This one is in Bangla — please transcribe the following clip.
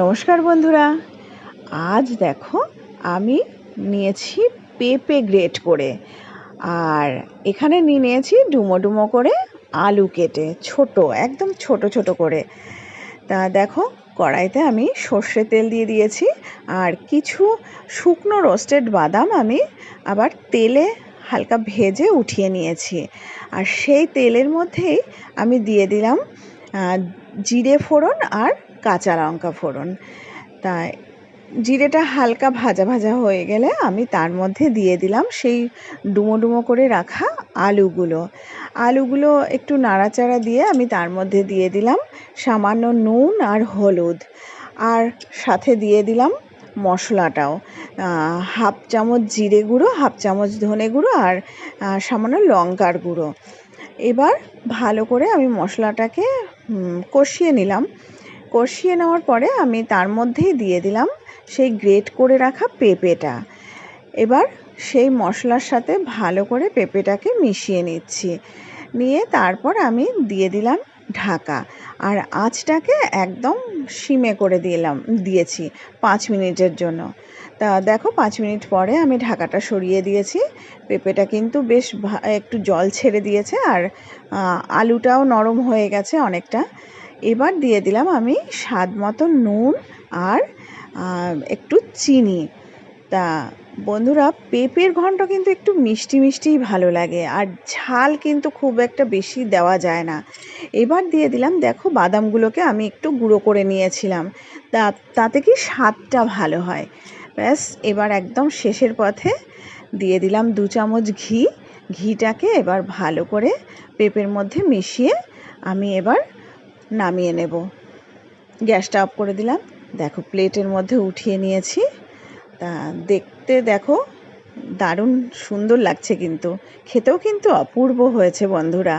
নমস্কার বন্ধুরা, আজ দেখো আমি নিয়েছি পেঁপে গ্রেট করে, আর এখানে নিয়েছি ডুমো ডুমো করে আলু কেটে একদম ছোট ছোট করে। তা দেখো, কড়াইতে আমি সর্ষে তেল দিয়ে দিয়েছি, আর কিছু শুকনো রোস্টেড বাদাম আমি আবার তেলে হালকা ভেজে উঠিয়ে নিয়েছি। আর সেই তেলের মধ্যেই আমি দিয়ে দিলাম জিরে ফোড়ন আর কাঁচা লঙ্কা ফোড়ন। তাই জিরেটা হালকা ভাজা ভাজা হয়ে গেলে আমি তার মধ্যে দিয়ে দিলাম সেই ডুমো ডুমো করে রাখা আলুগুলো একটু নাড়াচাড়া দিয়ে আমি তার মধ্যে দিয়ে দিলাম সামান্য নুন আর হলুদ, আর সাথে দিয়ে দিলাম মশলাটাও, হাফ চামচ জিরে গুঁড়ো, হাফ চামচ ধনে গুঁড়ো, আর সামান্য লঙ্কার গুঁড়ো। এবার ভালো করে আমি মশলাটাকে কষিয়ে নিলাম। কষিয়ে নেওয়ার পরে আমি তার মধ্যেই দিয়ে দিলাম সেই গ্রেট করে রাখা পেঁপেটা। এবার সেই মশলার সাথে ভালো করে পেঁপেটাকে মিশিয়ে নিয়ে তারপর আমি দিয়ে দিলাম ঢাকা, আর আঁচটাকে একদম সিমে করে দিয়েছি 5 মিনিটের জন্য। তা দেখো, 5 মিনিট পরে আমি ঢাকাটা সরিয়ে দিয়েছি। পেঁপেটা কিন্তু বেশ একটু জল ছেড়ে দিয়েছে, আর আলুটাও নরম হয়ে গেছে অনেকটা। এবার দিয়ে দিলাম আমি স্বাদ মতো নুন আর একটু চিনি। তা বন্ধুরা, পেঁপের ঘন্ট কিন্তু একটু মিষ্টি মিষ্টিই ভালো লাগে, আর ঝাল কিন্তু খুব একটা বেশি দেওয়া যায় না। এবার দিয়ে দিলাম, দেখো বাদামগুলোকে আমি একটু গুঁড়ো করে নিয়েছিলাম, তাতে কি স্বাদটা ভালো হয়। ব্যাস, এবার একদম শেষের পথে দিয়ে দিলাম 2 চামচ ঘিটাকে এবার ভালো করে পেঁপের মধ্যে মিশিয়ে আমি এবার নামিয়ে নেব। গ্যাসটা অফ করে দিলাম। দেখো, প্লেটের মধ্যে উঠিয়ে নিয়েছি। তা দেখতে দেখো দারুণ সুন্দর লাগছে, কিন্তু খেতেও কিন্তু অপূর্ব হয়েছে বন্ধুরা।